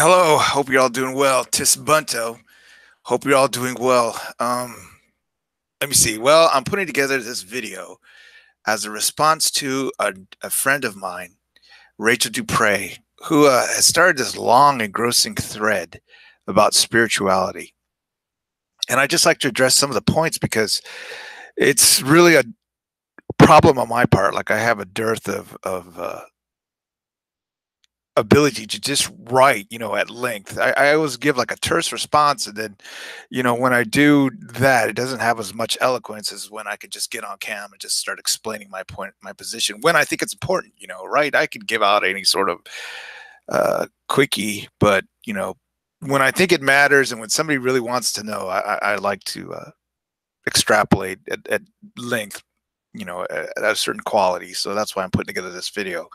Hello, hope you're all doing well. Tis Bunto. Hope you're all doing well. Let me see. Well, I'm putting together this video as a response to a friend of mine, Rachel duPre, who has started this long, engrossing thread about spirituality. And I just like to address some of the points because it's really a problem on my part. Like I have a dearth of ability to just write, at length. I always give like a terse response, and then, when I do that, it doesn't have as much eloquence as when I could just get on cam and just start explaining my point, my position when I think it's important. Right? I could give out any sort of quickie, but when I think it matters and when somebody really wants to know, I like to extrapolate at length. At a certain quality. So that's why I'm putting together this video.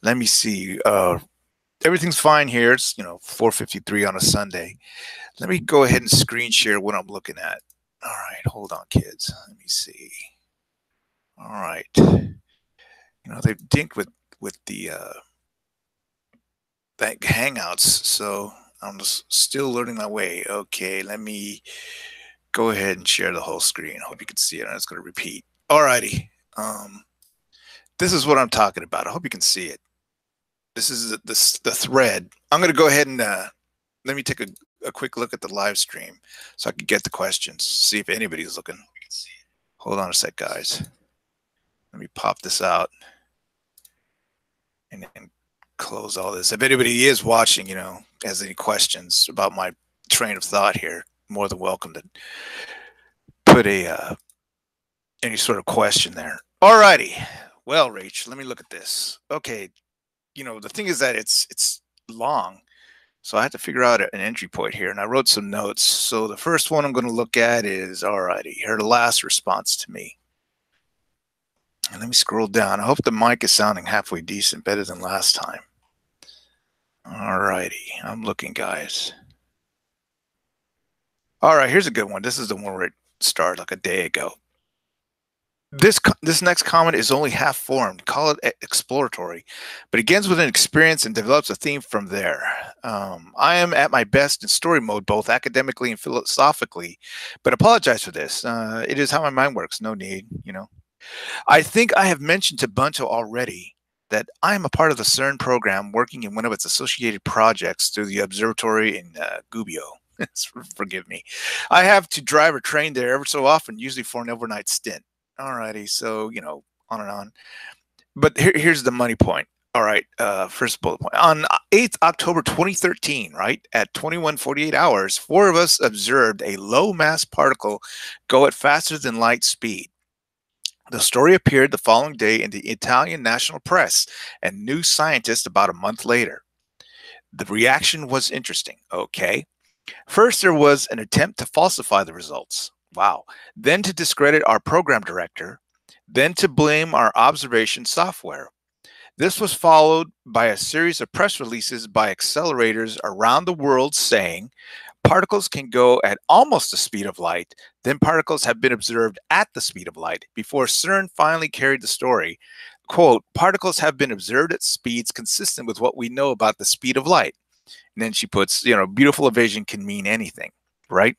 Let me see. Everything's fine here. It's 4:53 on a Sunday. Let me go ahead and screen share what I'm looking at. All right, hold on, kids. Let me see. All right. They've dinked with the Hangouts, so I'm just still learning my way. Okay, let me go ahead and share the whole screen. I hope you can see it. I'm just going to repeat. All righty. This is what I'm talking about. I hope you can see it. This is the thread. I'm going to go ahead and let me take a quick look at the live stream so I can get the questions, see if anybody's looking. Hold on a sec, guys. Let me pop this out and then close all this. If anybody is watching, has any questions about my train of thought here, more than welcome to put any sort of question there. All righty. Well, Rach, let me look at this. Okay. The thing is that it's long, so I had to figure out an entry point here, and I wrote some notes. So the first one I'm going to look at is, alrighty, her last response to me. And let me scroll down. I hope the mic is sounding halfway decent, better than last time. Alrighty, I'm looking, guys. All right, here's a good one. This is the one where it started like a day ago. This next comment is only half formed. Call it exploratory, but it begins with an experience and develops a theme from there. I am at my best in story mode, both academically and philosophically, but apologize for this. It is how my mind works. No need. I think I have mentioned to Bunto already that I am a part of the CERN program, working in one of its associated projects through the observatory in Gubbio. Forgive me. I have to drive or train there ever so often, usually for an overnight stint. Alrighty, so on and on. But here's the money point. All right, first bullet point. On 8th October 2013, right, at 21:48 hours, four of us observed a low mass particle go at faster than light speed. The story appeared the following day in the Italian national press and New Scientist about a month later. The reaction was interesting. Okay. First, there was an attempt to falsify the results. Wow. Then to discredit our program director. Then to blame our observation software. This was followed by a series of press releases by accelerators around the world saying particles can go at almost the speed of light. Then particles have been observed at the speed of light before CERN finally carried the story. Quote, particles have been observed at speeds consistent with what we know about the speed of light. And then she puts, beautiful evasion can mean anything, right?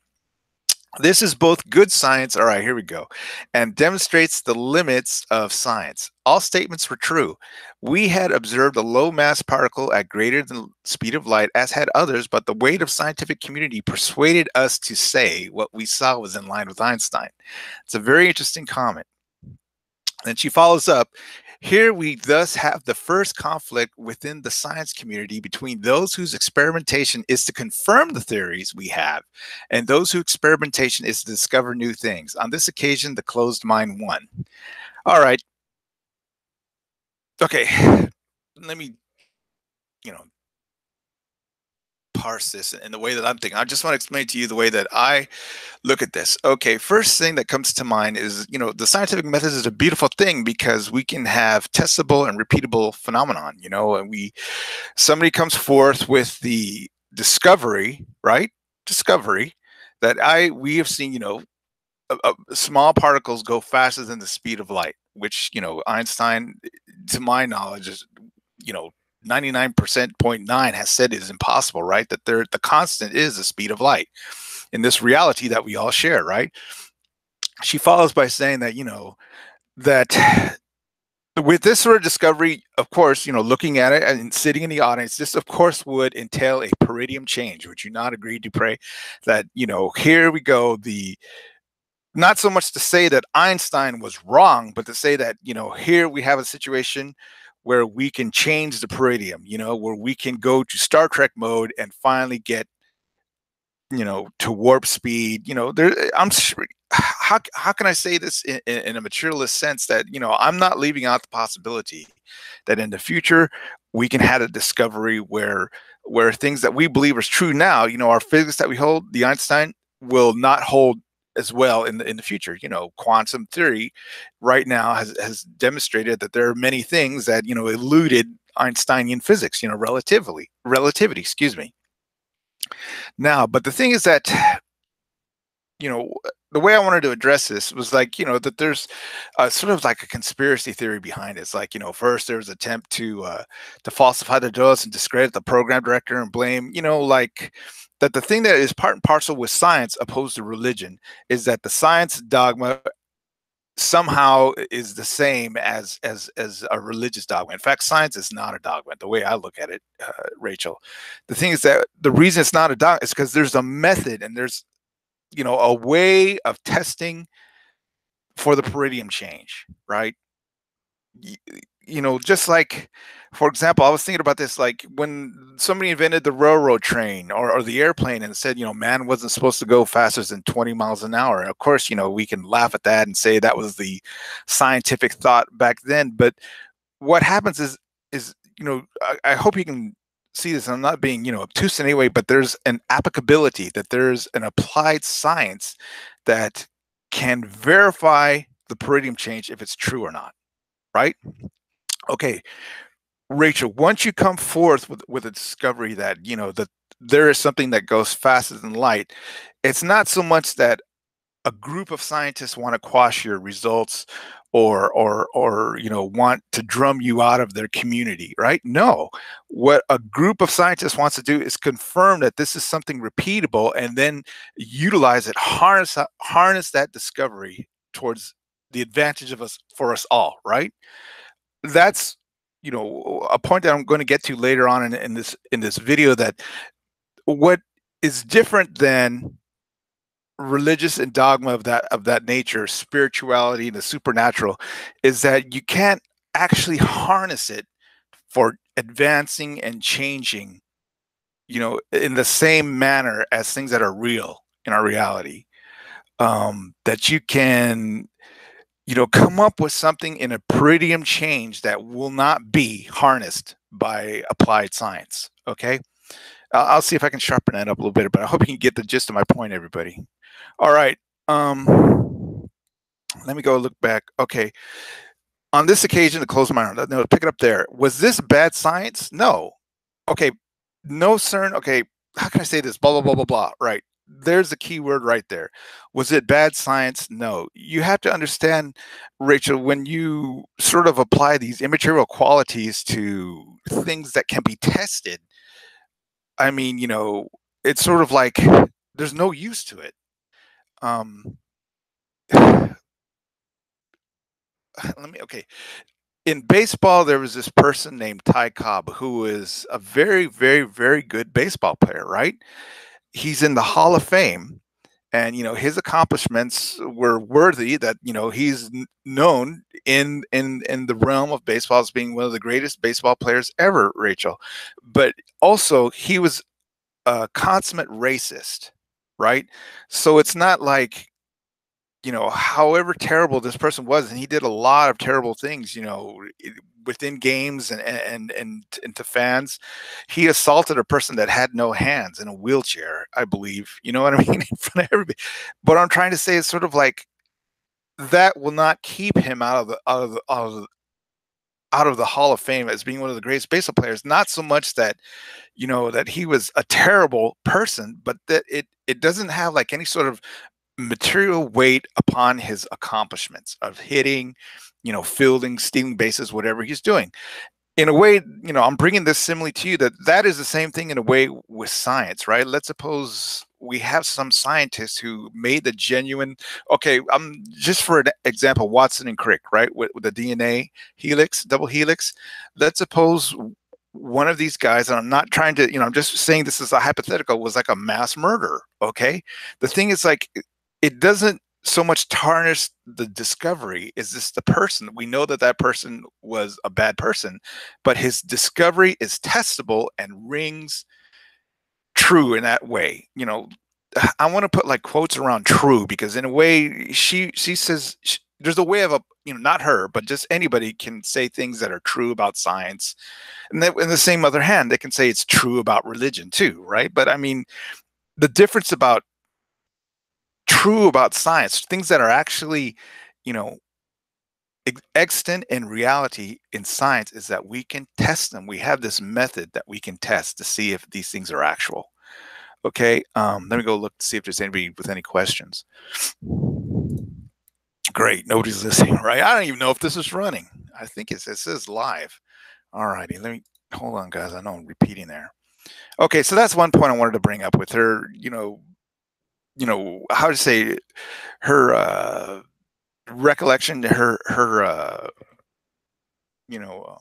This is both good science, all right, here we go, and demonstrates the limits of science. All statements were true. We had observed a low mass particle at greater than the speed of light, as had others, but the weight of scientific community persuaded us to say what we saw was in line with Einstein. It's a very interesting comment. Then she follows up. Here we thus have the first conflict within the science community between those whose experimentation is to confirm the theories we have and those whose experimentation is to discover new things. On this occasion, the closed mind won. All right. Okay. Let me, parse this in the way that I'm thinking. I just want to explain to you the way that I look at this. Okay, first thing that comes to mind is, the scientific method is a beautiful thing because we can have testable and repeatable phenomenon, and somebody comes forth with the discovery, right? Discovery that we have seen, small particles go faster than the speed of light, which, Einstein, to my knowledge, is, 99% point nine has said is impossible, right? That the constant is the speed of light in this reality that we all share, right? She follows by saying that, that with this sort of discovery, of course, looking at it and sitting in the audience, this of course would entail a peridium change. Would you not agree, duPre? That, here we go, the not so much to say that Einstein was wrong, but to say that, here we have a situation where we can change the peridium, where we can go to Star Trek mode and finally get, to warp speed. There, I'm sure, how can I say this in a materialist sense that, I'm not leaving out the possibility that in the future we can have a discovery where things that we believe is true now, our physics that we hold, the Einstein, will not hold as well in the future. Quantum theory right now has demonstrated that there are many things that, eluded Einsteinian physics, relativity, excuse me. Now, but the thing is that, you know, the way I wanted to address this was like, that there's sort of like a conspiracy theory behind it. It's like, first there was an attempt to falsify the dose and discredit the program director and blame, like that the thing that is part and parcel with science opposed to religion is that the science dogma somehow is the same as a religious dogma. In fact, science is not a dogma. The way I look at it, Rachel, the thing is that the reason it's not a dogma is because there's a method and there's a way of testing for the peridium change, right? Just like, for example, I was thinking about this, like when somebody invented the railroad train or the airplane and said, man wasn't supposed to go faster than 20 miles an hour. And of course, we can laugh at that and say that was the scientific thought back then. But what happens is, I hope you can see this. I'm not being, obtuse in any way, but there's an applicability, that there's an applied science that can verify the peridium change if it's true or not, right? Okay, Rachel, once you come forth with a discovery that, that there is something that goes faster than light, it's not so much that a group of scientists want to quash your results or want to drum you out of their community, right? No, what a group of scientists wants to do is confirm that this is something repeatable and then utilize it, harness that discovery towards the advantage of us, for us all, right? That's a point that I'm going to get to later on in this video, that what is different than religious and dogma of that nature, spirituality and the supernatural, is that you can't actually harness it for advancing and changing, in the same manner as things that are real in our reality. That you can, come up with something in a peridium change that will not be harnessed by applied science. Okay. I'll see if I can sharpen that up a little bit, but I hope you can get the gist of my point, everybody. All right. Let me go look back. Okay. On this occasion, to close my arm, no, pick it up there. Was this bad science? No. Okay. No, CERN. Okay. How can I say this? Blah, blah, blah, blah, blah. Right. There's the key word right there. Was it bad science? No. You have to understand, Rachel, when you sort of apply these immaterial qualities to things that can be tested, I mean, it's sort of like there's no use to it. Okay. In baseball, there was this person named Ty Cobb who is a very, very, very good baseball player, right? He's in the Hall of Fame, and his accomplishments were worthy that he's known in the realm of baseball as being one of the greatest baseball players ever, Rachel. But also, he was a consummate racist, right? So it's not like, however terrible this person was, and he did a lot of terrible things, within games and to fans. He assaulted a person that had no hands in a wheelchair, I believe. You know what I mean? In front of everybody. But what I'm trying to say is sort of like that will not keep him out of the Hall of Fame as being one of the greatest baseball players. Not so much that that he was a terrible person, but that it doesn't have like any sort of material weight upon his accomplishments of hitting, fielding, stealing bases, whatever he's doing. in a way, I'm bringing this simile to you, that is the same thing in a way with science, right? Let's suppose we have some scientists who made the genuine, okay, just for an example, Watson and Crick, right? With the DNA helix, double helix. Let's suppose one of these guys, and I'm not trying to, I'm just saying this is a hypothetical, was like a mass murderer. Okay. The thing is, like, it doesn't so much tarnish the discovery. Is this the person? We know that that person was a bad person, but his discovery is testable and rings true in that way. I want to put like quotes around true, because in a way she says there's a way of not her, but just anybody can say things that are true about science, and then in the same other hand, they can say it's true about religion too, right? But I mean, the difference about true about science, things that are actually, you know, extant in reality in science, is that we can test them. We have this method that we can test to see if these things are actual. Okay, let me go look to see if there's anybody with any questions. Great, nobody's listening, right? I don't even know if this is running. I think it says live. All righty, let me hold on, guys. I know I'm repeating there. Okay, so that's one point I wanted to bring up with her. How to say, her recollection, her you know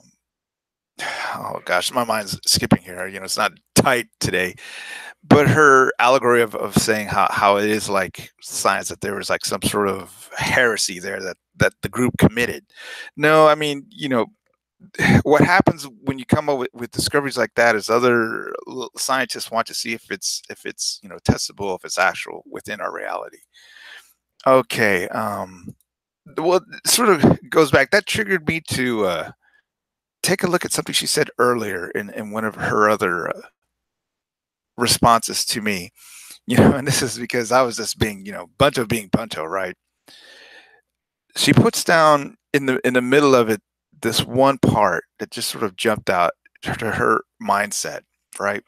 oh gosh, my mind's skipping here. It's not tight today, but her allegory of saying how it is like science, that there was like some sort of heresy there that the group committed. No, I mean, what happens when you come up with discoveries like that is other scientists want to see if it's testable, if it's actual within our reality. Okay, well, it sort of goes back. That triggered me to take a look at something she said earlier in one of her other responses to me. And this is because I was just being, Bunto being Bunto, right? She puts down in the middle of it this one part that just sort of jumped out to her mindset, right?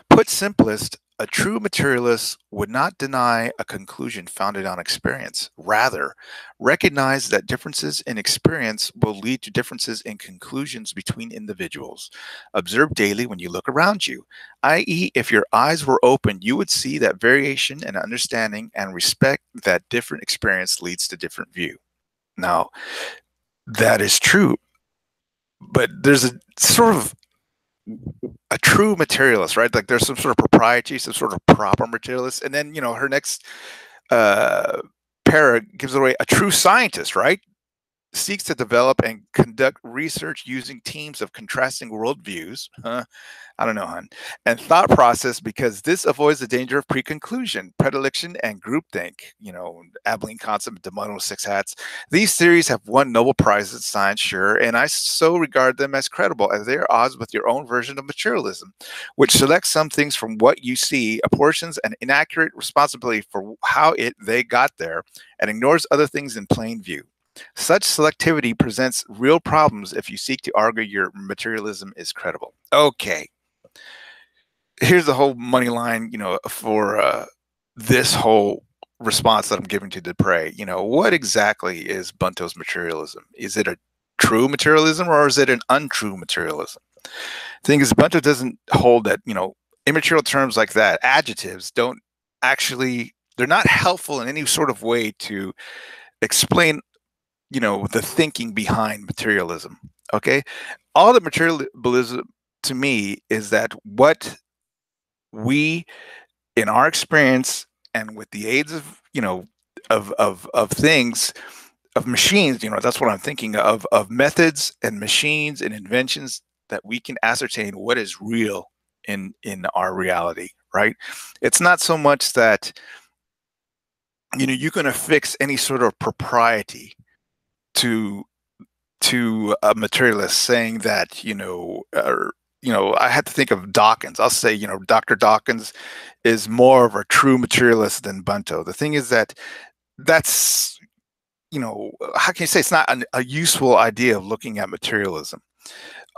Put simplest, a true materialist would not deny a conclusion founded on experience. Rather, recognize that differences in experience will lead to differences in conclusions between individuals. Observe daily when you look around you, i.e., if your eyes were open, you would see that variation and understanding and respect that different experience leads to different view. Now, that is true, but there's a sort of a true materialist, right? Like there's some sort of propriety, some sort of proper materialist, and then her next uh, para gives away a true scientist, right? Seeks to develop and conduct research using teams of contrasting worldviews. I don't know, hon. And thought process, because this avoids the danger of pre-conclusion, predilection, and groupthink. Abilene concept, the model of six hats. These theories have won Nobel Prizes in science, sure, and I so regard them as credible, as they are odds with your own version of materialism, which selects some things from what you see, apportions an inaccurate responsibility for how they got there, and ignores other things in plain view. Such selectivity presents real problems if you seek to argue your materialism is credible. Okay, here's the whole money line, for this whole response that I'm giving to duPre. What exactly is Bunto's materialism? Is it a true materialism, or is it an untrue materialism? The thing is, Bunto doesn't hold that, immaterial terms like that, adjectives, don't actually, they're not helpful in any sort of way to explain, the thinking behind materialism. Okay. All that materialism to me is that what we, in our experience and with the aids of, of things, of machines, that's what I'm thinking of methods and machines and inventions, that we can ascertain what is real in our reality, right? It's not so much that, you can affix any sort of propriety to a materialist, saying that, I had to think of Dawkins. I'll say, Dr. Dawkins is more of a true materialist than Bunto. The thing is that that's, how can you say, it's not a useful idea of looking at materialism.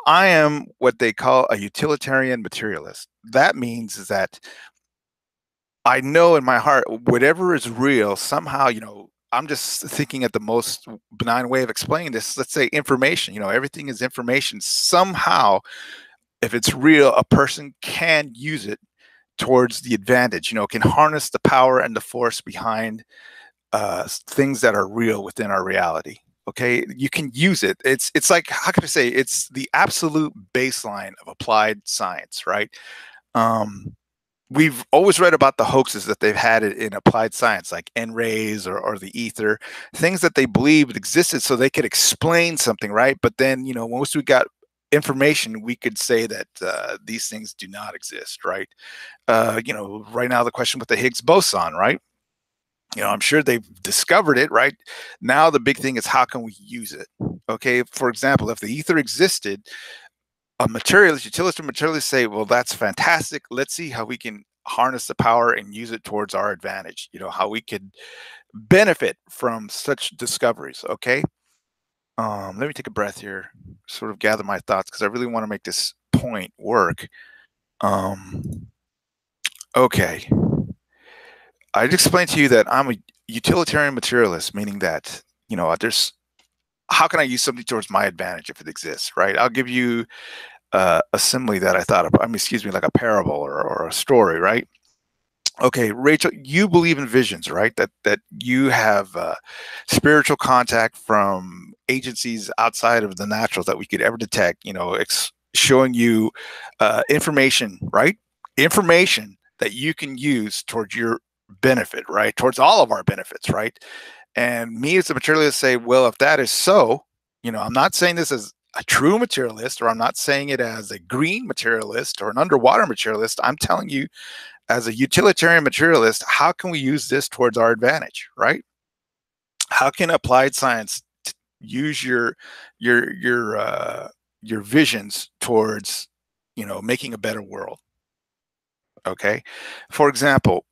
I am what they call a utilitarian materialist. That means that I know in my heart, whatever is real, somehow, I'm just thinking at the most benign way of explaining this. Let's say information, everything is information. Somehow, if it's real, a person can use it towards the advantage, can harness the power and the force behind things that are real within our reality. Okay, you can use it. It's like, how can I say, it's the absolute baseline of applied science, right? Um, we've always read about the hoaxes that they've had in applied science, like N-rays or the ether, things that they believed existed so they could explain something, right? But then, once we got information, we could say that these things do not exist, right? Right now, the question with the Higgs boson, right? I'm sure they've discovered it, right? Now, the big thing is, how can we use it? Okay, for example, if the ether existed, a materialist, utilitarian materialists say, well, that's fantastic. Let's see how we can harness the power and use it towards our advantage, how we could benefit from such discoveries. Okay. Let me take a breath here, sort of gather my thoughts, because I really want to make this point work. Um, okay. I'd explain to you that I'm a utilitarian materialist, meaning that, there's, how can I use something towards my advantage if it exists, right? I'll give you a simile that I thought of, excuse me, like a parable or a story, right? Okay, Rachel, you believe in visions, right? That you have spiritual contact from agencies outside of the natural that we could ever detect. Showing you information, right? Information that you can use towards your benefit, right? Towards all of our benefits, right? And me as a materialist say, well, if that is so, I'm not saying this as a true materialist, or I'm not saying it as a green materialist or an underwater materialist. I'm telling you, as a utilitarian materialist, how can we use this towards our advantage, right? How can applied science use your visions towards, making a better world? Okay, for example,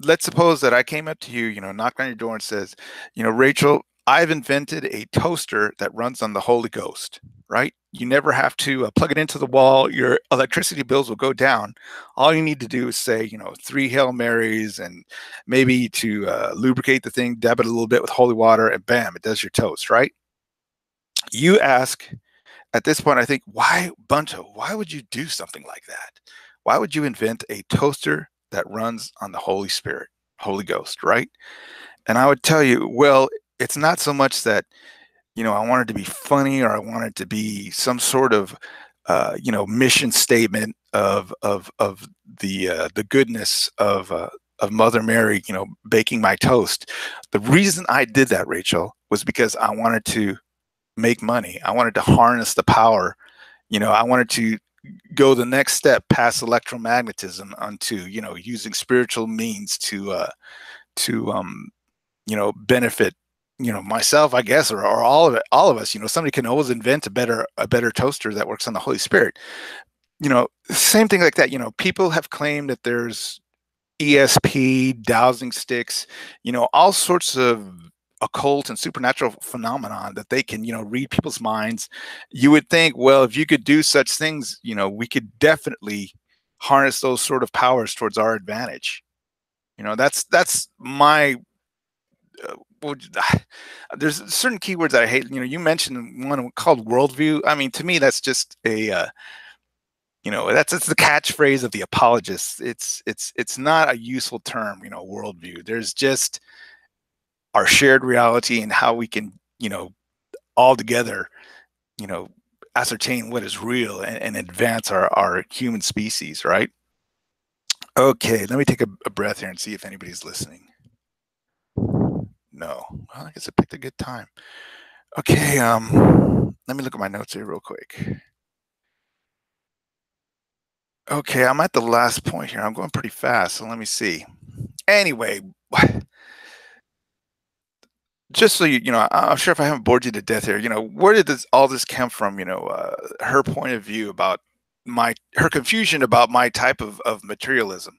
let's suppose that I came up to you, knocked on your door and says, Rachel, I've invented a toaster that runs on the Holy Ghost, right? You never have to plug it into the wall. Your electricity bills will go down. All you need to do is say, three Hail Marys, and maybe to lubricate the thing, dab it a little bit with holy water, and bam, it does your toast, right? You ask, at this point, I think, why, Bunto, why would you do something like that? Why would you invent a toaster that runs on the Holy Spirit, Holy Ghost, right? And I would tell you, well, it's not so much that, I wanted to be funny, or I wanted to be some sort of, mission statement of the goodness of Mother Mary, baking my toast. The reason I did that, Rachel, was because I wanted to make money. I wanted to harness the power. I wanted to go the next step past electromagnetism onto, using spiritual means to benefit, myself, I guess, or all of us. Somebody can always invent a better toaster that works on the Holy Spirit. Same thing like that. People have claimed that there's ESP, dowsing sticks, all sorts of occult and supernatural phenomenon that they can, read people's minds. You would think, well, if you could do such things, we could definitely harness those sort of powers towards our advantage. That's my well, there's certain keywords that I hate. You mentioned one called worldview. To me, that's just that's the catchphrase of the apologists. It's not a useful term. Worldview. There's just our shared reality and how we can, all together, you know, ascertain what is real and advance our human species, right? Okay, let me take a breath here and see if anybody's listening. No. Well, I guess I picked a good time. Okay, let me look at my notes here real quick. Okay, I'm at the last point here. I'm going pretty fast, so let me see. Anyway, just so I'm sure if I haven't bored you to death here, where did all this come from? Her point of view about her confusion about my type of materialism.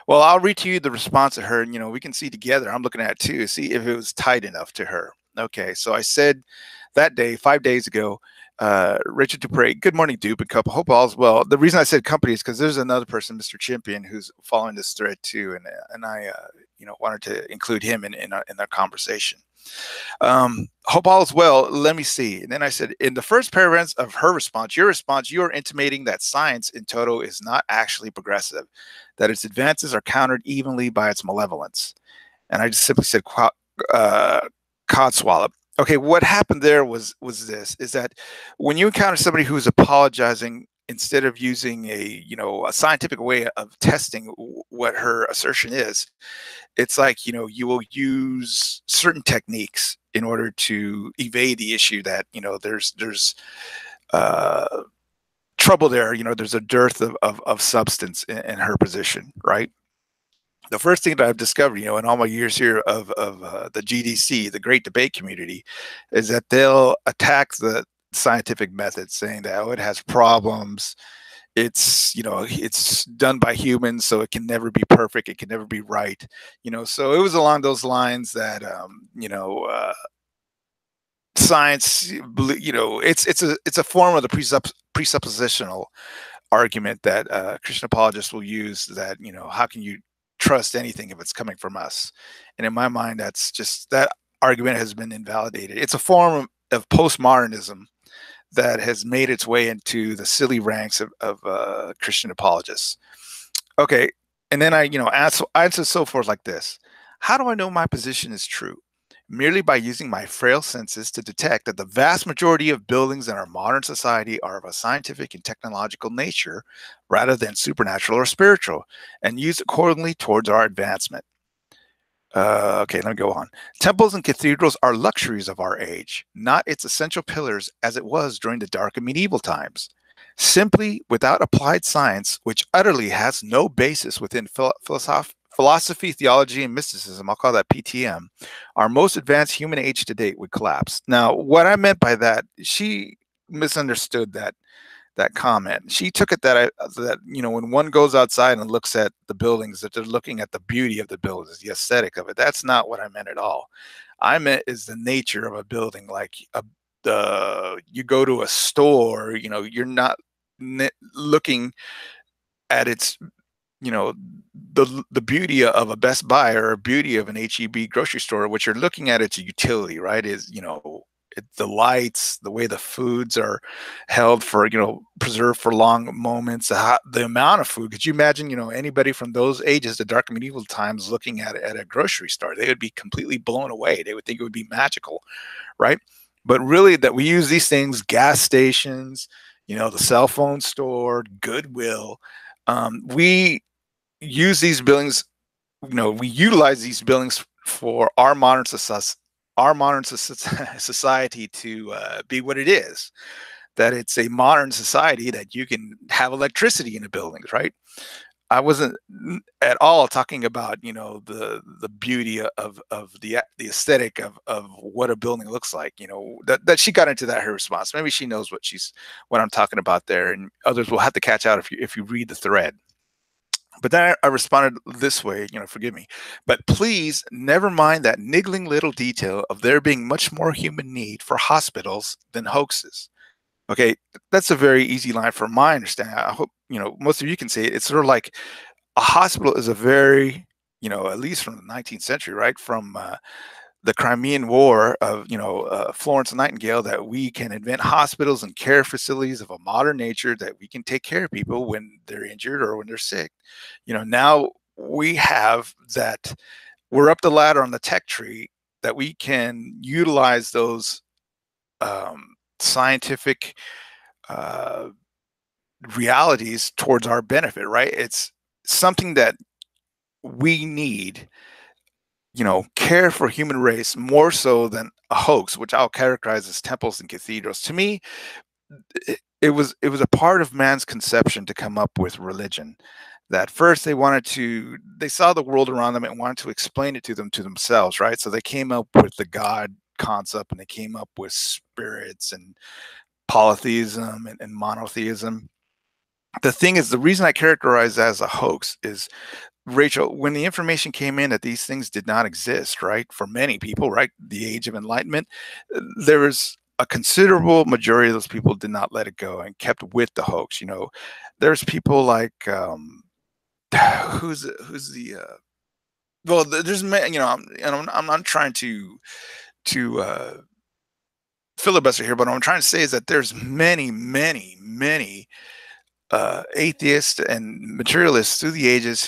Well, I'll read to you the response of her, and we can see together. I'm looking at it too, see if it was tight enough to her. Okay, so I said that day, 5 days ago, Rachel duPre, good morning, Dupe and couple. Hope all's well. The reason I said company is because there's another person, Mr. Champion, who's following this thread too, and I, wanted to include him in our conversation. Hope all is well. Let me see. And then I said, in the first paragraphs of her response, you are intimating that science in total is not actually progressive, that its advances are countered evenly by its malevolence. And I just simply said, codswallop. Okay, what happened there was this, is that when you encounter somebody who's apologizing instead of using a scientific way of testing what her assertion is, it's like, you will use certain techniques in order to evade the issue that, there's uh, trouble there. There's a dearth of substance in her position, right? The first thing that I've discovered, in all my years here of the GDC, the Great Debate Community, is that they'll attack the scientific method, saying that, oh, it has problems. It's done by humans, so it can never be perfect. It can never be right. So it was along those lines that, science, it's a form of the presuppositional argument that Christian apologists will use, that, how can you trust anything if it's coming from us? And in my mind, that's just, that argument has been invalidated. It's a form of postmodernism that has made its way into the silly ranks of Christian apologists. Okay, and then I, answer so forth like this: how do I know my position is true? Merely by using my frail senses to detect that the vast majority of buildings in our modern society are of a scientific and technological nature rather than supernatural or spiritual, and used accordingly towards our advancement. Okay, let me go on. Temples and cathedrals are luxuries of our age, not its essential pillars as it was during the dark and medieval times. Simply without applied science, which utterly has no basis within philosophy, theology, and mysticism, I'll call that PTM, our most advanced human age to date would collapse. Now, what I meant by that, she misunderstood that comment. She took it that when one goes outside and looks at the buildings, that they're looking at the beauty of the buildings, the aesthetic of it. That's not what I meant at all. I meant is the nature of a building. Like you go to a store, you're not looking at its, the beauty of a Best Buy or a beauty of an HEB grocery store. What you're looking at, its utility, right? Is, the lights, the way the foods are held for, preserved for long moments, the amount of food. Could you imagine, anybody from those ages, the dark medieval times, looking at a grocery store? They would be completely blown away. They would think it would be magical, right? But really, that we use these things, gas stations, the cell phone store, Goodwill, we use these buildings, we utilize these buildings for our modern society to be what it is. That it's a modern society that you can have electricity in the buildings, right? I wasn't at all talking about, the beauty of the aesthetic of what a building looks like. That she got into that, her response. Maybe she knows what I'm talking about there, and others will have to catch out if you read the thread. But then I responded this way, forgive me, but please never mind that niggling little detail of there being much more human need for hospitals than hoaxes. Okay, that's a very easy line for my understanding. I hope, most of you can see it. It's sort of like a hospital is a very, at least from the 19th century, right? From the Crimean War of, Florence Nightingale, that we can invent hospitals and care facilities of a modern nature that we can take care of people when they're injured or when they're sick. Now we have that, we're up the ladder on the tech tree, that we can utilize those scientific realities towards our benefit, right? It's something that we need, care for human race more so than a hoax, which I'll characterize as temples and cathedrals. To me, it was a part of man's conception to come up with religion. That first they saw the world around them and wanted to explain it to themselves, right? So they came up with the God concept, and they came up with spirits and polytheism and monotheism. The thing is, the reason I characterize that as a hoax is, Rachel, when the information came in that these things did not exist, right, for many people, right, the age of enlightenment, there was a considerable majority of those people did not let it go and kept with the hoax. There's people like who's the well, there's I'm not trying to filibuster here, but what I'm trying to say is that there's many atheists and materialists through the ages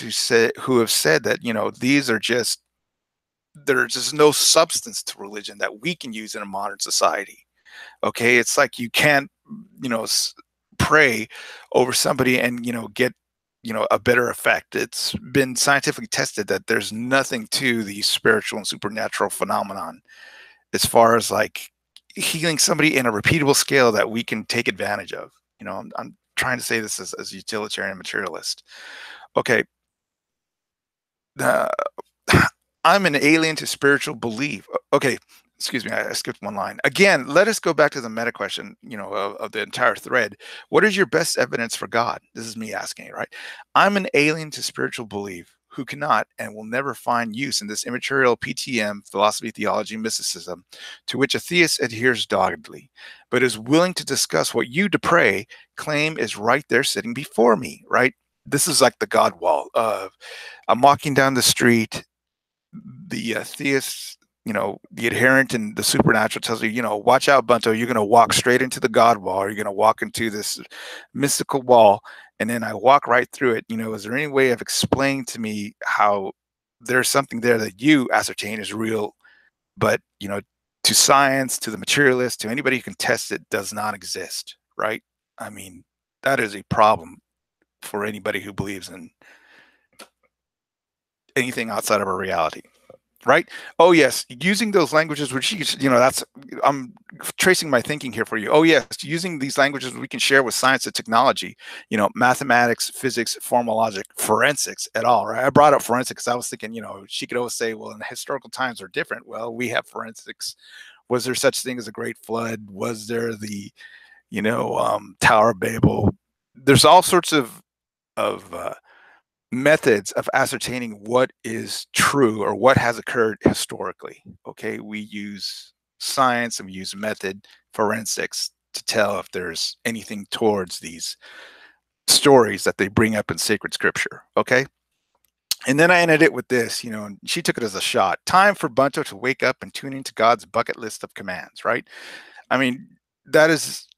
who have said that these are just there's just no substance to religion that we can use in a modern society. Okay, it's like you can't pray over somebody and get a better effect. It's been scientifically tested that there's nothing to the spiritual and supernatural phenomenon as far as like healing somebody in a repeatable scale that we can take advantage of. I'm trying to say this as a utilitarian materialist. Okay, uh, I'm an alien to spiritual belief. Okay, excuse me, I skipped one line. Again, let us go back to the meta question, of the entire thread. What is your best evidence for God? This is me asking it, right? I'm an alien to spiritual belief who cannot and will never find use in this immaterial PTM, philosophy, theology, mysticism, to which a theist adheres doggedly, but is willing to discuss what you, duPre, claim is right there sitting before me, right? This is like the God wall. I'm walking down the street, the theist, the adherent in the supernatural tells you, watch out, Bunto, you're going to walk straight into the God wall, or you're going to walk into this mystical wall. And then I walk right through it. Is there any way of explaining to me how there's something there that you ascertain is real, but, to science, to the materialist, to anybody who can test it, does not exist, right? I mean, that is a problem for anybody who believes in anything outside of our reality. Right? Oh yes, using those languages, which that's I'm tracing my thinking here for you. Oh yes, using these languages we can share with science and technology. Mathematics, physics, formal logic, forensics, at all. Right? I brought up forensics because I was thinking, she could always say, well, in historical times are different. Well, we have forensics. Was there such thing as a great flood? Was there the Tower of Babel? There's all sorts of methods of ascertaining what is true or what has occurred historically. Okay, we use science and we use method, forensics, to tell if there's anything towards these stories that they bring up in sacred scripture. Okay, and then I ended it with this, and she took it as a shot. Time for Bunto to wake up and tune into God's bucket list of commands, right? I mean, that is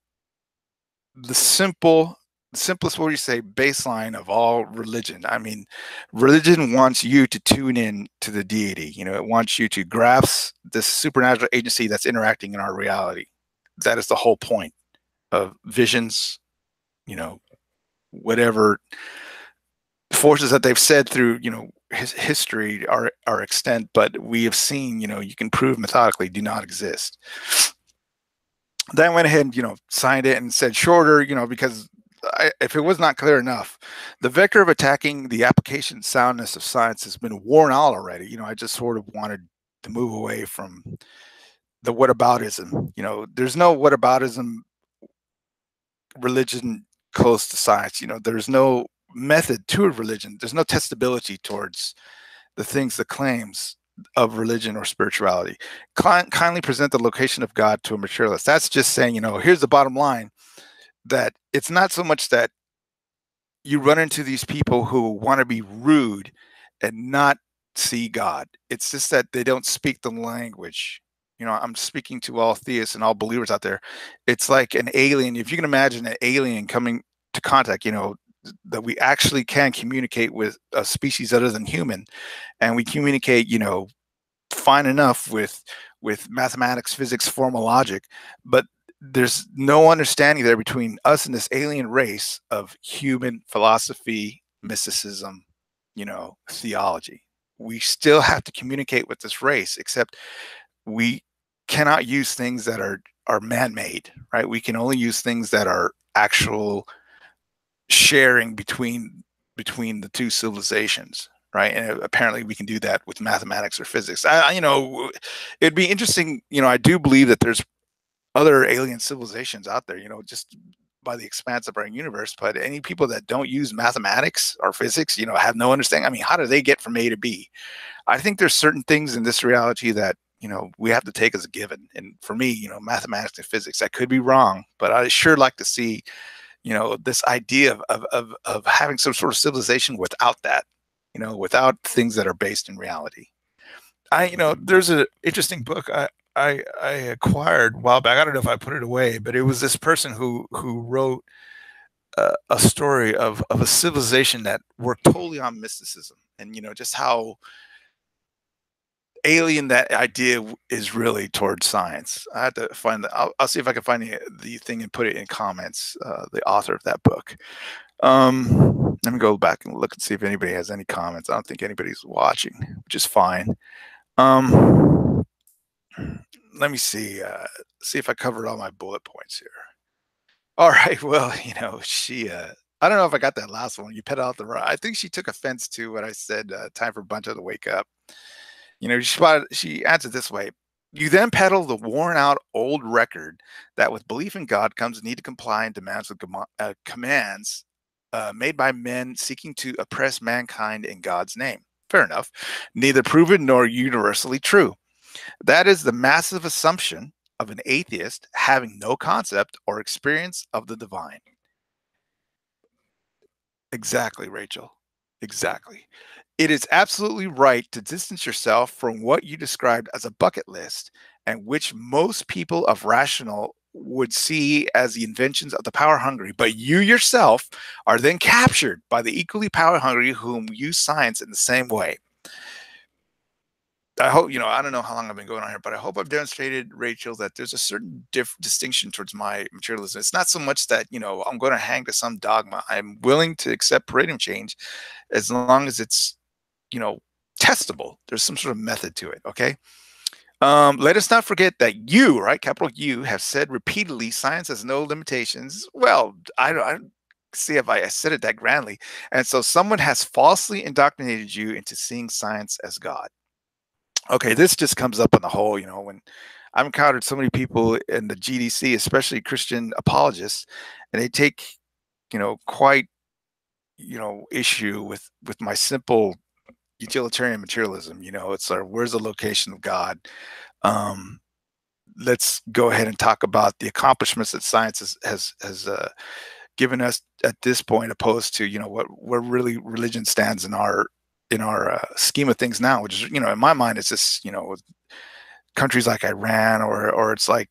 the simplest, what do you say, baseline of all religion. I mean, religion wants you to tune in to the deity. It wants you to grasp this supernatural agency that's interacting in our reality. That is the whole point of visions, whatever forces that they've said through, history are extent, but we have seen, you can prove methodically do not exist. Then I went ahead and, signed it and said shorter, because if it was not clear enough, the vector of attacking the application soundness of science has been worn out already. I just sort of wanted to move away from the whataboutism. There's no whataboutism religion close to science. There's no method to a religion. There's no testability towards the things, the claims of religion or spirituality. Kindly present the location of God to a materialist. That's just saying, here's the bottom line, that it's not so much that you run into these people who want to be rude and not see God. It's just that they don't speak the language. I'm speaking to all theists and all believers out there. It's like an alien. If you can imagine an alien coming to contact, that we actually can communicate with a species other than human, and we communicate, fine enough with mathematics, physics, formal logic, but there's no understanding there between us and this alien race of human philosophy, mysticism, theology. We still have to communicate with this race, except we cannot use things that are man-made, right? We can only use things that are actual sharing between the two civilizations, right? And apparently we can do that with mathematics or physics. It'd be interesting. I do believe that there's other alien civilizations out there, just by the expanse of our universe. But any people that don't use mathematics or physics, have no understanding. I mean, how do they get from A to B? I think there's certain things in this reality that, we have to take as a given. And for me, mathematics and physics, I could be wrong, but I sure like to see, this idea of having some sort of civilization without that, without things that are based in reality. There's an interesting book I acquired a while back. I don't know if I put it away, but it was this person who wrote a story of a civilization that worked totally on mysticism, and just how alien that idea is really towards science. I have to find that. I'll see if I can find the thing and put it in comments. The author of that book. Let me go back and look and see if anybody has any comments. I don't think anybody's watching, which is fine. Um, Let me see if I covered all my bullet points here. All right. Well, she. I don't know if I got that last one. You pet out the right. I think she took offense to what I said. Time for Bunto to wake up. She answered this way. You then peddle the worn out old record that with belief in God comes need to comply and demands with commands made by men seeking to oppress mankind in God's name. Fair enough. Neither proven nor universally true. That is the massive assumption of an atheist having no concept or experience of the divine. Exactly, Rachel. Exactly. It is absolutely right to distance yourself from what you described as a bucket list, and which most people of rational would see as the inventions of the power hungry. But you yourself are then captured by the equally power hungry whom use science in the same way. I hope, I don't know how long I've been going on here, but I hope I've demonstrated, Rachel, that there's a certain distinction towards my materialism. It's not so much that, I'm going to hang to some dogma. I'm willing to accept paradigm change as long as it's, you know, testable. There's some sort of method to it. Okay. Let us not forget that you, right, capital U, have said repeatedly, science has no limitations. Well, I don't see if I said it that grandly. And so someone has falsely indoctrinated you into seeing science as God. Okay, this just comes up on the whole, when I've encountered so many people in the GDC, especially Christian apologists, and they take, quite, issue with my simple utilitarian materialism. It's like, where's the location of God? Um, let's go ahead and talk about the accomplishments that science has given us at this point, opposed to what where really religion stands in our scheme of things now, which is, in my mind, it's just, countries like Iran, or it's like,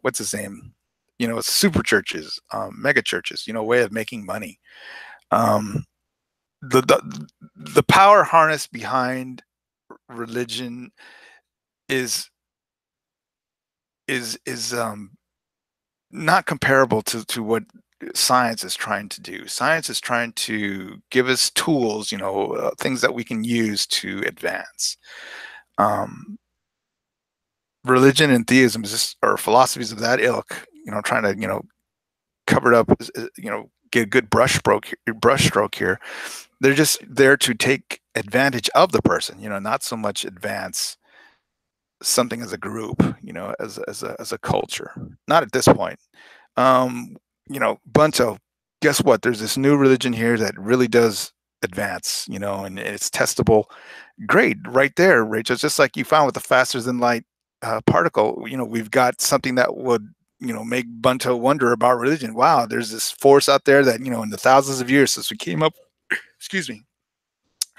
what's his name? It's super churches, mega churches, way of making money. Um, the power harness behind religion is is not comparable to what science is trying to do. Science is trying to give us tools, things that we can use to advance. Um, Religion and theism is just, or philosophies of that ilk, trying to, cover it up, get a good brushstroke here. They're just there to take advantage of the person, not so much advance something as a group, as a culture. Not at this point. Um, Bunto, guess what? There's this new religion here that really does advance, and it's testable. Great, right there, Rachel. Just like you found with the faster than light particle, we've got something that would, make Bunto wonder about religion. Wow, there's this force out there that, in the thousands of years since we came up, excuse me,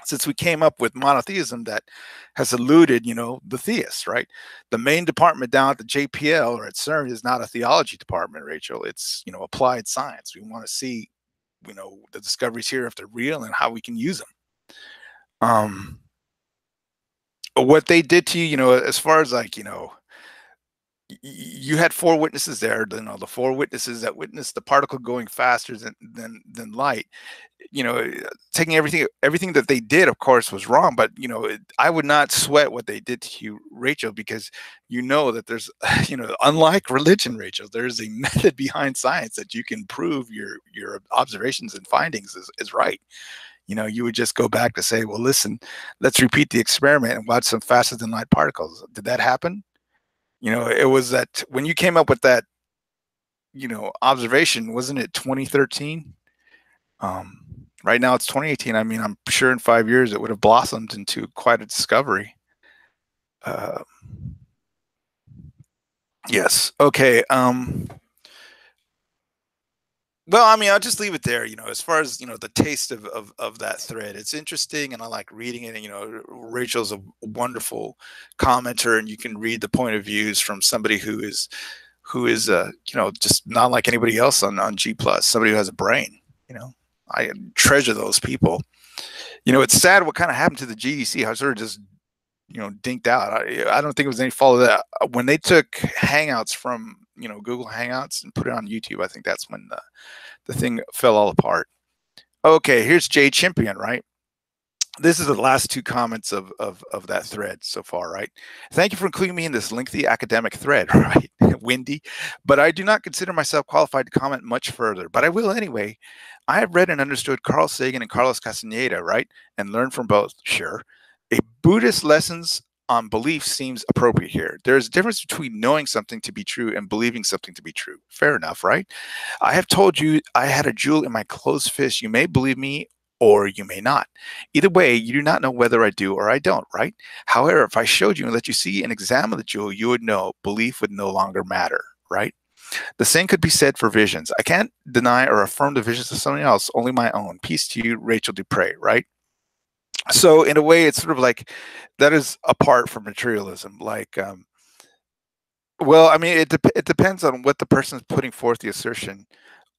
since we came up with monotheism, that has eluded, the theists, right? The main department down at the JPL or at CERN is not a theology department, Rachel. It's, applied science. We want to see, the discoveries here, if they're real, and how we can use them. What they did to you, as far as like, you had four witnesses there, the four witnesses that witnessed the particle going faster than light. Taking everything that they did, of course, was wrong. But I would not sweat what they did to you, Rachel, because that there's, unlike religion, Rachel, there's a method behind science that you can prove your observations and findings is right. You would just go back to say, well, listen, let's repeat the experiment and watch some faster than light particles. Did that happen? It was that when you came up with that, observation, wasn't it 2013? Right now it's 2018. I mean, I'm sure in 5 years it would have blossomed into quite a discovery. Uh, yes. Okay. Well, I mean, I'll just leave it there. As far as the taste of that thread, it's interesting, and I like reading it. And Rachel's a wonderful commenter, and you can read the point of views from somebody who is just not like anybody else on G plus. Somebody who has a brain. You know, I treasure those people. It's sad what kind of happened to the GDC. How sort of just dinked out. I don't think it was any fault of that. When they took Hangouts from Google Hangouts and put it on YouTube, I think that's when the thing fell all apart. Okay, here's Jay Chimpion, right? This is the last two comments of that thread so far, right? Thank you for including me in this lengthy academic thread, right? Windy, but I do not consider myself qualified to comment much further, but I will anyway. I have read and understood Carl Sagan and Carlos Castaneda, right? And learned from both, sure. A Buddhist lessons on belief seems appropriate here. There is a difference between knowing something to be true and believing something to be true. Fair enough, right? I have told you I had a jewel in my closed fist. You may believe me or you may not. Either way, you do not know whether I do or I don't, right? However, if I showed you and let you see and examine the jewel, you would know belief would no longer matter, right? The same could be said for visions. I can't deny or affirm the visions of someone else, only my own. Peace to you, Rachel duPre, right? So in a way, it's sort of like that is apart from materialism. Like, well, I mean, it depends on what the person's putting forth the assertion,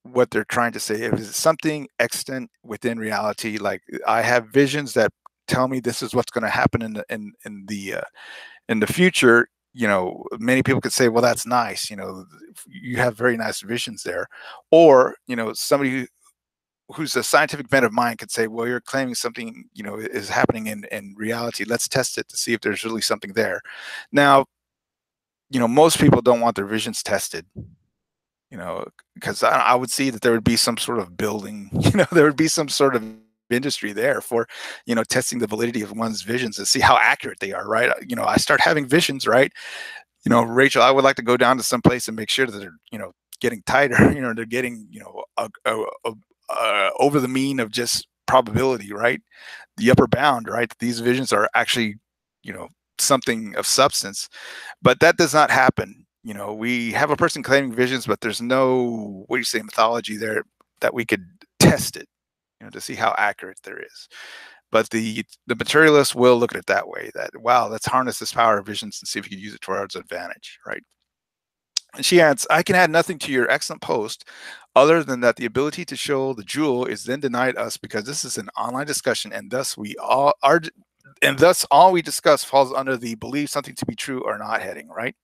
what they're trying to say. If it's something extant within reality, like I have visions that tell me this is what's going to happen in the future. Many people could say, well, that's nice. You have very nice visions there, or somebody who's a scientific bent of mind could say, well, you're claiming something is happening in reality. Let's test it to see if there's really something there. Now, most people don't want their visions tested, because I would see that there would be some sort of building, there would be some sort of industry there for, testing the validity of one's visions to see how accurate they are, right? I start having visions, right? Rachel, I would like to go down to some place and make sure that they're, getting tighter, they're getting, over the mean of just probability, right? The upper bound, right? These visions are actually, something of substance, but that does not happen. We have a person claiming visions, but there's no, what do you say, mythology there that we could test it, to see how accurate there is. But the materialist will look at it that way, that, wow, let's harness this power of visions and see if we can use it to our advantage, right? And she adds, I can add nothing to your excellent post other than that the ability to show the jewel is then denied us because this is an online discussion and thus we all are and thus all we discuss falls under the believe something to be true or not heading, right?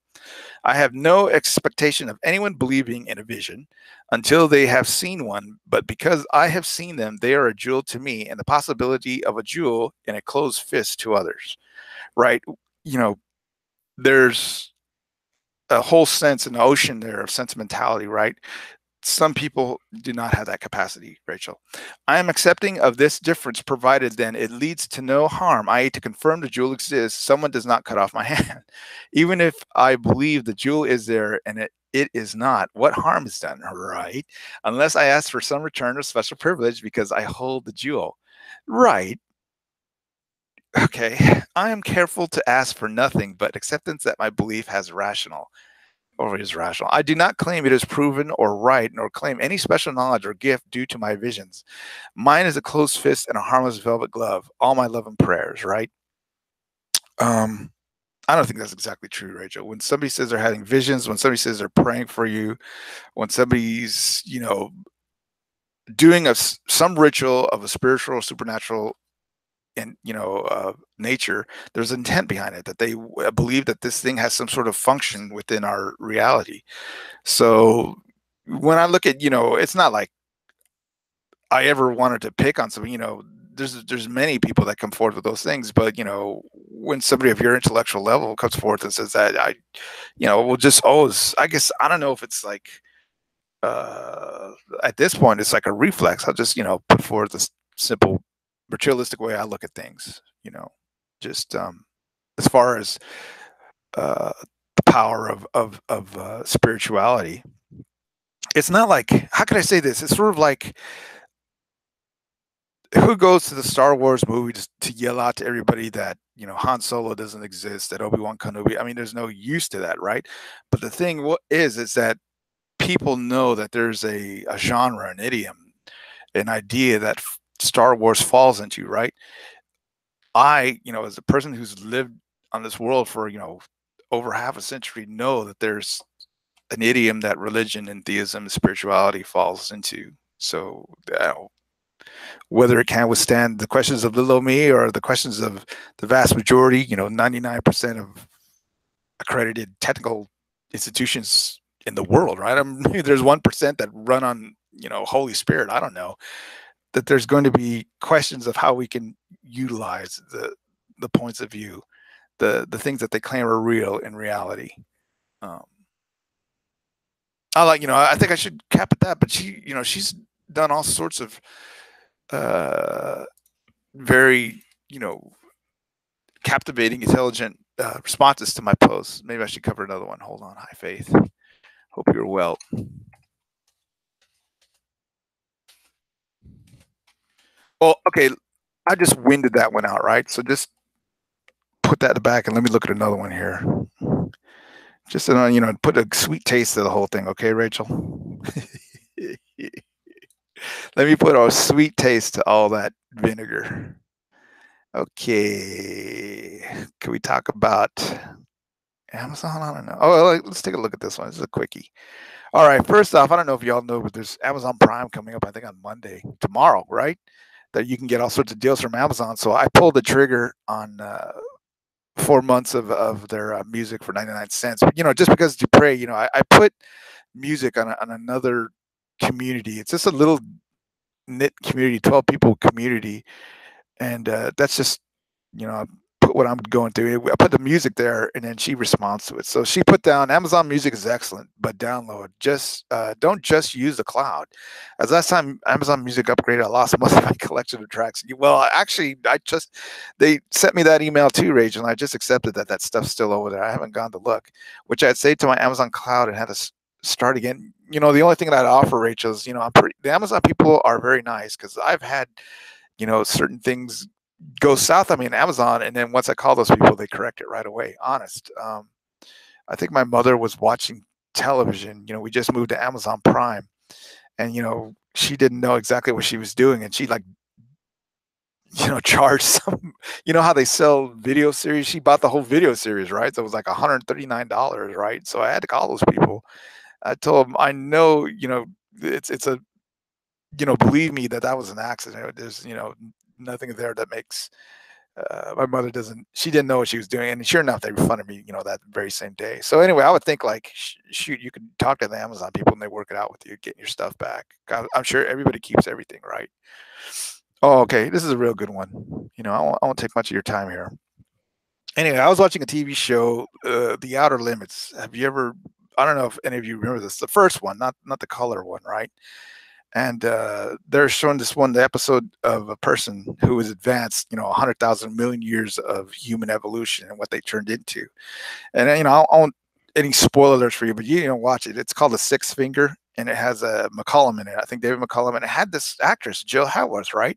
I have no expectation of anyone believing in a vision until they have seen one, but because I have seen them, they are a jewel to me and the possibility of a jewel in a closed fist to others, right? You know, there's a whole sense in the ocean there of sentimentality, right? Some people do not have that capacity, Rachel. I am accepting of this difference provided then it leads to no harm, i.e. to confirm the jewel exists, someone does not cut off my hand. Even if I believe the jewel is there and it is not, what harm is done, right? Unless I ask for some return or special privilege because I hold the jewel. Right. Okay. I am careful to ask for nothing but acceptance that my belief has rational or is rational. I do not claim it is proven or right, nor claim any special knowledge or gift due to my visions. Mine is a closed fist and a harmless velvet glove. All my love and prayers, right? Um, I don't think that's exactly true, Rachel. When somebody says they're having visions, when somebody says they're praying for you, when somebody's, doing some ritual of a spiritual, supernatural, and nature, there's intent behind it that they believe that this thing has some sort of function within our reality. So when I look at, it's not like I ever wanted to pick on something, there's many people that come forward with those things, but when somebody of your intellectual level comes forth and says that, will just always, I guess, I don't know if it's like, at this point, it's like a reflex. I'll just, put forth this simple materialistic way I look at things, just, as far as, the power of spirituality. It's not like, how can I say this? It's sort of like who goes to the Star Wars movie just to yell out to everybody that Han Solo doesn't exist, that Obi-Wan Kenobi? I mean, there's no use to that, right? But the thing is that people know that there's a genre, an idiom, an idea that Star Wars falls into, right? As a person who's lived on this world for over half a century, know that there's an idiom that religion and theism and spirituality falls into. So whether it can withstand the questions of little me or the questions of the vast majority, 99% of accredited technical institutions in the world, right? I mean, there's 1% that run on, Holy Spirit. I don't know that there's going to be questions of how we can utilize the points of view, the things that they claim are real in reality. Um, I think I should cap at that, but she's done all sorts of uh, very, captivating, intelligent responses to my posts. Maybe I should cover another one. Hold on, High Faith. Hope you're well. Well, okay, I just winded that one out, right? So just put that back and let me look at another one here. Just to, put a sweet taste to the whole thing, okay, Rachel? Let me put a sweet taste to all that vinegar. Okay, can we talk about Amazon? I don't know. Oh, let's take a look at this one. This is a quickie. All right, first off, I don't know if y'all know, but there's Amazon Prime coming up, I think on Monday, tomorrow, right? That you can get all sorts of deals from Amazon. So I pulled the trigger on 4 months of their music for 99 cents. But, just because duPre, I put music on another community. It's just a little knit community, 12 people community. And that's just, I put what I'm going through. I put the music there, and then she responds to it. So she put down Amazon Music is excellent, but download. Just don't just use the cloud. As last time Amazon Music upgraded, I lost most of my collection of tracks. Well, actually, they sent me that email too, Rachel, and I just accepted that stuff's still over there. I haven't gone to look, which I'd say to my Amazon cloud and had to start again. The only thing that I'd offer, Rachel, is the Amazon people are very nice because I've had certain things go south on me in Amazon, and then once I call those people, they correct it right away. Honest. I think my mother was watching television. We just moved to Amazon Prime, and she didn't know exactly what she was doing, and she like charged some. You know how they sell video series? She bought the whole video series, right? So it was like $139, right? So I had to call those people. I told them, I know, it's a believe me that was an accident. There's, nothing there that makes my mother doesn't, she didn't know what she was doing. And sure enough, they refunded me, that very same day. So anyway, I would think like, shoot, you could talk to the Amazon people and they work it out with you, getting your stuff back. I'm sure everybody keeps everything, right? Oh, okay. This is a real good one. I won't take much of your time here. Anyway, I was watching a TV show, The Outer Limits. Have you ever, I don't know if any of you remember this, the first one, not the color one, right? And they're showing the episode of a person who was advanced, 100,000 million years of human evolution and what they turned into. And I won't any spoiler alerts for you, but watch it. It's called The Sixth Finger, and it has a McCollum in it. I think David McCollum, and it had this actress Jill Howarth, right?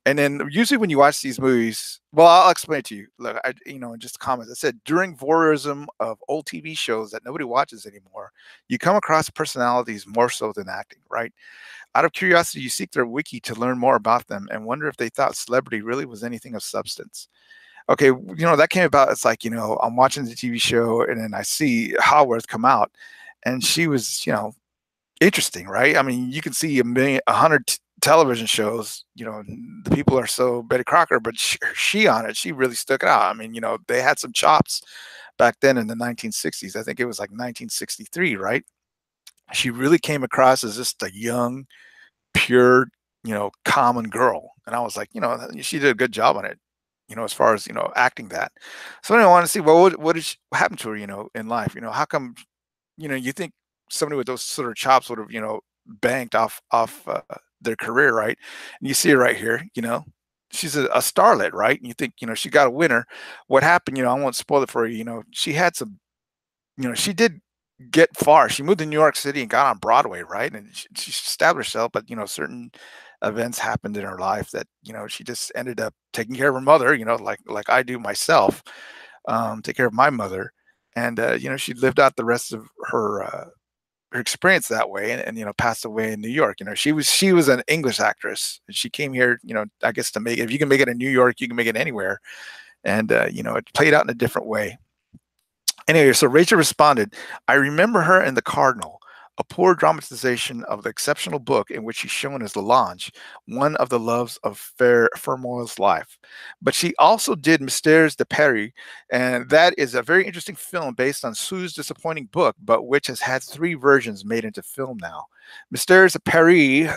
And then usually when you watch these movies, well, I'll explain it to you. Look, in just comments, I said during voyeurism of old TV shows that nobody watches anymore, you come across personalities more so than acting, right? Out of curiosity, you seek their wiki to learn more about them and wonder if they thought celebrity really was anything of substance. Okay, that came about. It's like, I'm watching the TV show and then I see Howarth come out and she was, interesting, right? I mean, you can see a hundred television shows, the people are so Betty Crocker, but she on it, she really stuck out. I mean, they had some chops back then in the 1960s. I think it was like 1963, right? She really came across as just a young, pure, common girl. And I was like, she did a good job on it, as far as, acting that. So anyway, I want to see, well, what happened to her, in life? How come, you think somebody with those sort of chops would have, banked off their career, right? And you see her right here, she's a starlet, right? And you think, she got a winner. What happened, I won't spoil it for you, she had some, she did get far. She moved to New York City and got on Broadway, right? And she established herself, but certain events happened in her life that she just ended up taking care of her mother. Like I do myself, take care of my mother, and she lived out the rest of her experience that way, and passed away in New York. She was an English actress, and she came here. I guess to make it. If you can make it in New York, you can make it anywhere, and it played out in a different way. Anyway, so Rachel responded, I remember her in The Cardinal, a poor dramatization of the exceptional book in which she's shown as Lalage, one of the loves of Fair Fermoil's life. But she also did Mystères de Paris, and that is a very interesting film based on Sue's disappointing book, but which has had three versions made into film now. Mystères de Paris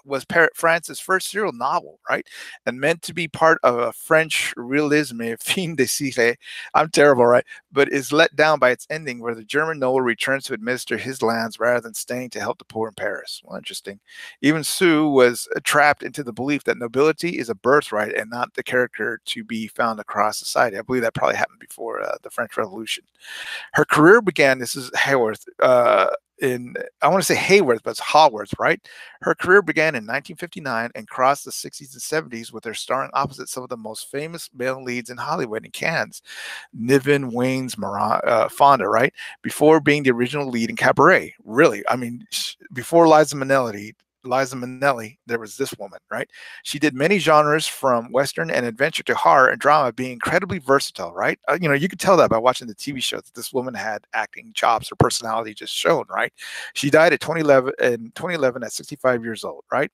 was France's first serial novel, right? And meant to be part of a French realisme fin de siècle. I'm terrible, right? But is let down by its ending, where the German noble returns to administer his lands rather than staying to help the poor in Paris. Well, interesting. Even Sue was trapped into the belief that nobility is a birthright and not the character to be found across society. I believe that probably happened before the French Revolution. Her career began, this is Hayworth, in, I want to say Hayworth, but it's Haworth, right? Her career began in 1959 and crossed the 60s and 70s with her starring opposite some of the most famous male leads in Hollywood and Cannes. Niven, Wayne's, Fonda, right? Before being the original lead in Cabaret. Really, I mean, before Liza Minnelli, there was this woman, right? She did many genres from Western and adventure to horror and drama, being incredibly versatile, right? You could tell that by watching the TV show that this woman had acting chops or personality just shown, right? She died at 2011 at 65 years old, right?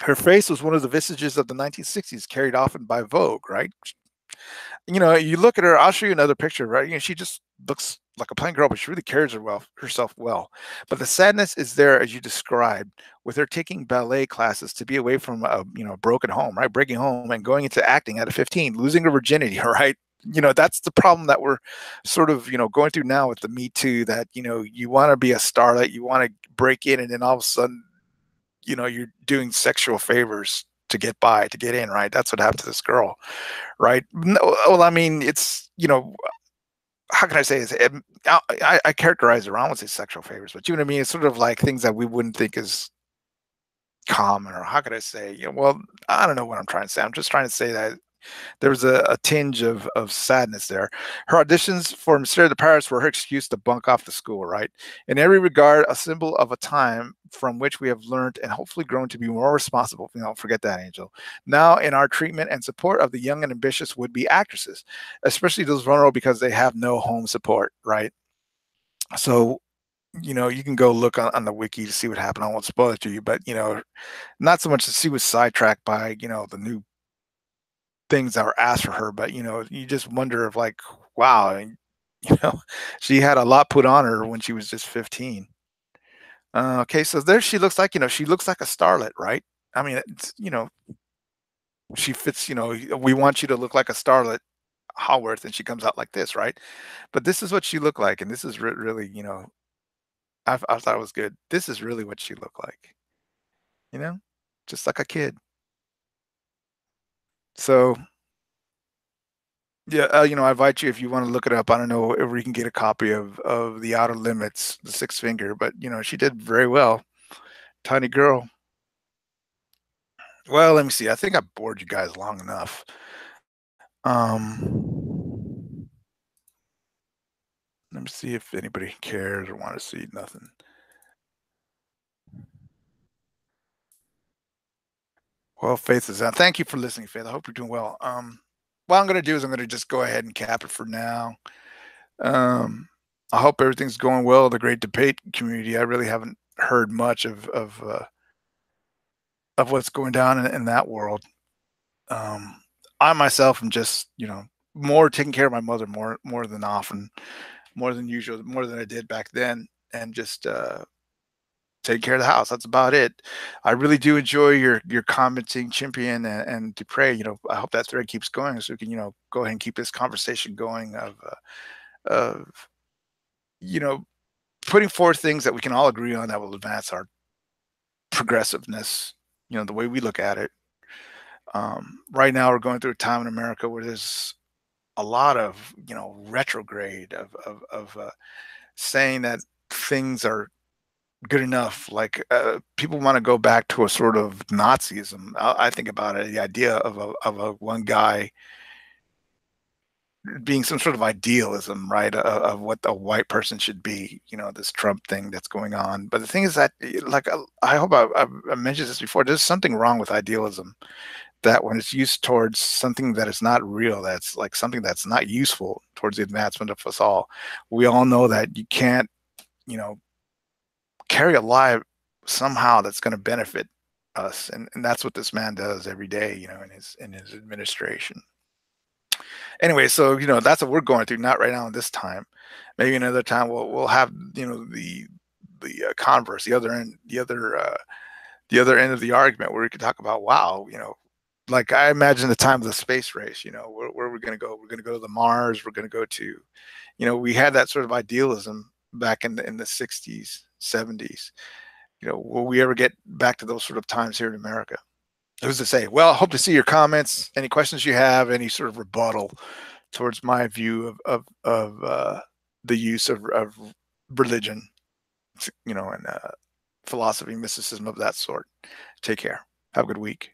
Her face was one of the vestiges of the 1960s, carried often by Vogue, right? You look at her. I'll show you another picture, right? She just looks like a plain girl, but she really carries herself well. But the sadness is there, as you described, with her taking ballet classes to be away from a broken home, right? Breaking home and going into acting at 15, losing her virginity, right? That's the problem that we're sort of going through now with the Me Too. That you want to be a starlet, you want to break in, and then all of a sudden, you're doing sexual favors to get by, to get in, right? That's what happened to this girl, right? No, well, I mean, it's how can I say this? I characterize it wrong. I won't say sexual favors, but you know what I mean. It's sort of like things that we wouldn't think is common, or how could I say? Well, I don't know what I'm trying to say. I'm just trying to say that there was a tinge of sadness there. Her auditions for Monsieur de Paris were her excuse to bunk off the school, right? In every regard, a symbol of a time from which we have learned and hopefully grown to be more responsible. Forget that, Angel. Now, in our treatment and support of the young and ambitious would-be actresses, especially those vulnerable because they have no home support, right? So, you can go look on the wiki to see what happened. I won't spoil it to you, but not so much that she was sidetracked by the new things that were asked for her, but you just wonder if like, wow, you know, she had a lot put on her when she was just 15. Okay, so there she looks like, she looks like a starlet, right? I mean, she fits, we want you to look like a starlet, Haworth, and she comes out like this, right? But this is what she looked like, and this is really, I thought it was good. This is really what she looked like, you know, just like a kid. So yeah, I invite you if you want to look it up. I don't know if we can get a copy of The Outer Limits, The Sixth Finger, but she did very well. Tiny girl. Well, let me see. I think I bored you guys long enough. Um, Let me see if anybody cares or want to see nothing. Well, Faith is out. Thank you for listening, Faith. I hope you're doing well. What I'm going to do is I'm going to just go ahead and cap it for now. Um, I hope everything's going well. The great debate community. I really haven't heard much of what's going down in that world. I myself am just, more taking care of my mother more than often, more than usual, more than I did back then, and just taking care of the house. That's about it. I really do enjoy your commenting, Champion and duPre. I hope that thread keeps going so we can, go ahead and keep this conversation going of you know putting forth things that we can all agree on that will advance our progressiveness. The way we look at it. Right now, we're going through a time in America where there's a lot of retrograde of saying that things are good enough. Like people want to go back to a sort of Nazism. I think about it, the idea of a one guy being some sort of idealism, right, of what a white person should be. You know, this Trump thing that's going on. But the thing is that, like, I hope I mentioned this before. There's something wrong with idealism that when it's used towards something that is not real, that's like something that's not useful towards the advancement of us all. We all know that you can't, you know, carry a lie somehow that's going to benefit us, and that's what this man does every day, you know, in his administration. Anyway, so you know that's what we're going through, not right now in this time. Maybe another time we'll have, you know, the converse, the other end of the argument, where we could talk about, wow, you know, like I imagine the time of the space race. You know, where are we going to go? We're going to go to the Mars. We're going to go to, you know, we had that sort of idealism back in the 60s, 70s. You know, will we ever get back to those sort of times here in America? Who's to say? Well, I hope to see your comments, any questions you have, any sort of rebuttal towards my view of the use of religion, you know, and philosophy, mysticism of that sort. Take care. Have a good week.